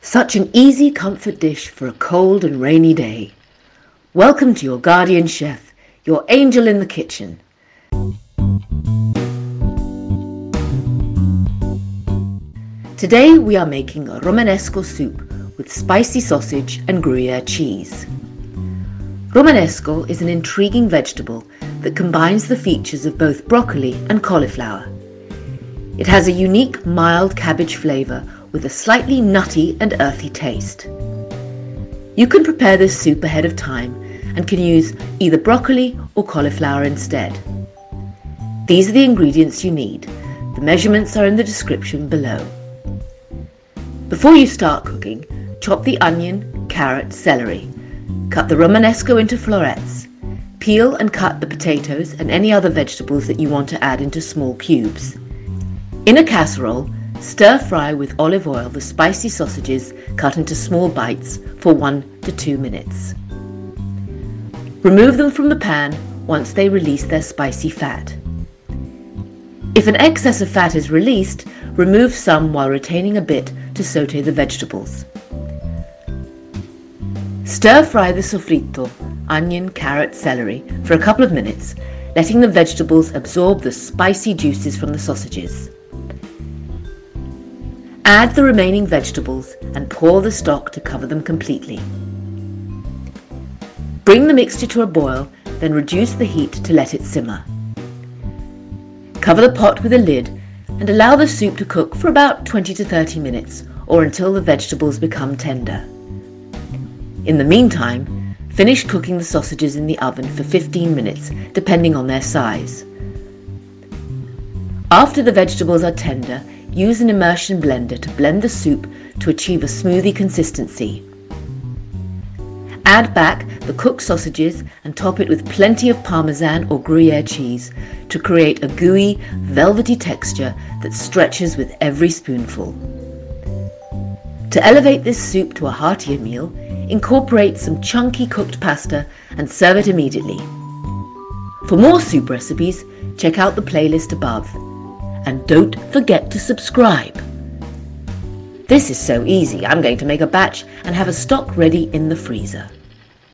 Such an easy comfort dish for a cold and rainy day. Welcome to your guardian chef, your angel in the kitchen. Today we are making a Romanesco soup with spicy sausage and Gruyere cheese. Romanesco is an intriguing vegetable that combines the features of both broccoli and cauliflower. It has a unique mild cabbage flavour with a slightly nutty and earthy taste. You can prepare this soup ahead of time and can use either broccoli or cauliflower instead. These are the ingredients you need. The measurements are in the description below. Before you start cooking, chop the onion, carrot, celery. Cut the Romanesco into florets. Peel and cut the potatoes and any other vegetables that you want to add into small cubes. In a casserole, stir fry with olive oil the spicy sausages cut into small bites for 1 to 2 minutes. Remove them from the pan once they release their spicy fat. If an excess of fat is released, remove some while retaining a bit to saute the vegetables. Stir fry the sofrito, onion, carrot, celery for a couple of minutes, letting the vegetables absorb the spicy juices from the sausages. Add the remaining vegetables and pour the stock to cover them completely. Bring the mixture to a boil, then reduce the heat to let it simmer. Cover the pot with a lid and allow the soup to cook for about 20 to 30 minutes or until the vegetables become tender. In the meantime, finish cooking the sausages in the oven for 15 minutes, depending on their size. After the vegetables are tender, use an immersion blender to blend the soup to achieve a smoothie consistency. Add back the cooked sausages and top it with plenty of Parmesan or Gruyere cheese to create a gooey, velvety texture that stretches with every spoonful. To elevate this soup to a heartier meal, incorporate some chunky cooked pasta and serve it immediately. For more soup recipes, check out the playlist above. And don't forget to subscribe. This is so easy, I'm going to make a batch and have a stock ready in the freezer.